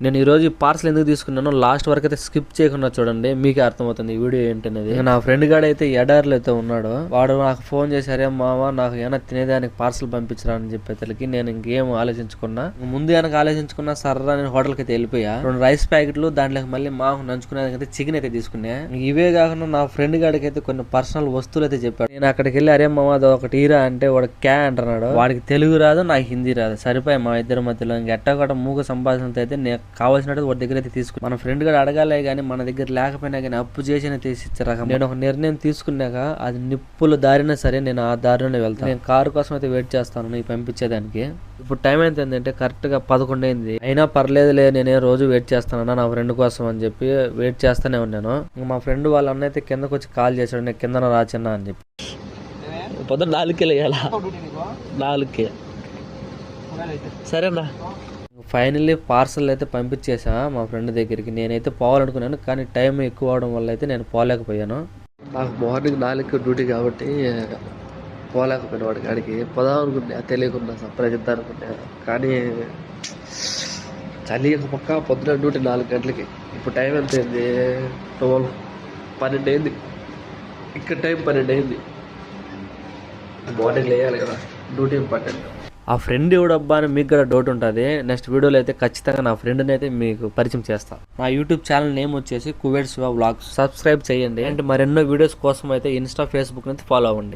నేను ఈ రోజు పార్సల్ ఎందుకు తీసుకున్నానో లాస్ట్ వరకు అయితే స్కిప్ చేయకుండా చూడండి, మీకే అర్థమవుతుంది ఈ వీడియో ఏంటనేది. నా ఫ్రెండ్ గాడు అయితే ఎడార్లో అయితే ఉన్నాడు. వాడు నాకు ఫోన్ చేసి, అరే మామ నాకు ఏమైనా తినేదానికి పార్సల్ పంపించరా అని చెప్పేసరికి నేను ఇంకేం ఆలోచించుకున్నా, ముందు వెనక ఆలోచించుకున్నా, సర్రా నేను హోటల్కి అయితే వెళ్ళిపోయా. 2 రైస్ ప్యాకెట్లు, దాంట్లోకి మళ్ళీ మాకు నంచుకునేదానికి చికెన్ అయితే తీసుకున్నా. ఇవే కాకుండా నా ఫ్రెండ్ గాడికి అయితే కొన్ని పర్సనల్ వస్తువులు అయితే చెప్పాడు. నేను అక్కడికి వెళ్ళి, అరే మామ అది ఒకటి ఈరా అంటే వాడు క్యా అంటున్నాడు. వాడికి తెలుగు రాదు, నాకు హిందీ రాదు. సరిపోయి మా ఇద్దరి మధ్యలో ఎట్టగొట్ట మూగ సంభాషణతో అయితే నేను కావాల్సినట్టు వాడి దగ్గర అయితే తీసుకుని, మన ఫ్రెండ్ గారు అడగాలే కానీ మన దగ్గర లేకపోయినా కానీ అప్పు చేసిన తీసిచ్చే రకం. నేను ఒక నిర్ణయం తీసుకున్నాక అది నిప్పులు దారినా సరే నేను ఆ దారిలోనే వెళ్తాను. నేను కారు కోసం అయితే వెయిట్ చేస్తాను నీకు పంపించేదానికి. ఇప్పుడు టైం ఎంత ఏంటంటే కరెక్ట్ గా 11 అయింది. అయినా పర్లేదులే, నేనే రోజు వెయిట్ చేస్తానన్నా నా ఫ్రెండ్ కోసం అని చెప్పి వెయిట్ చేస్తానే ఉన్నాను. మా ఫ్రెండ్ వాళ్ళ అన్న అయితే కిందకు వచ్చి కాల్ చేశాడు, నేను కిందన రాచిన్నా అని చెప్పి. పొద్దున్న 4కే లేయాలా, 4కే సరేనా. ఫైనల్లీ పార్సల్ అయితే పంపించేసా మా ఫ్రెండ్ దగ్గరికి. నేనైతే పోవాలనుకున్నాను కానీ టైం ఎక్కువ అవడం వల్ల అయితే నేను పోలేకపోయాను. నాకు మార్నింగ్ 4కి డ్యూటీ కాబట్టి పోలేకపోయాను వాడి కాడికి. పోదాం అనుకున్నా, తెలియకుండా సర్ప్రైజ్ ఇద్దాం అనుకున్నా. కానీ చలి ఒక పక్క, పొద్దున డ్యూటీ 4 గంటలకి. ఇప్పుడు టైం ఎంత అయింది, 12 అయింది. ఇక్కడ టైం 12 అయింది. మార్నింగ్ లేయాలి కదా, డ్యూటీ ఇంపార్టెంట్. ఆ ఫ్రెండ్ ఎవడబ్బా అని మీకు కూడా డౌట్ ఉంటుంది. నెక్స్ట్ వీడియోలో అయితే ఖచ్చితంగా నా ఫ్రెండ్ని అయితే మీకు పరిచయం చేస్తాను. నా యూట్యూబ్ ఛానల్ నేమ్ వచ్చేసి కువైట్ శివ వ్లాగ్స్. సబ్స్క్రైబ్ చేయండి. అండ్ మరెన్నో వీడియోస్ కోసం అయితే ఇన్స్టా, ఫేస్బుక్ అయితే ఫాలో అవ్వండి.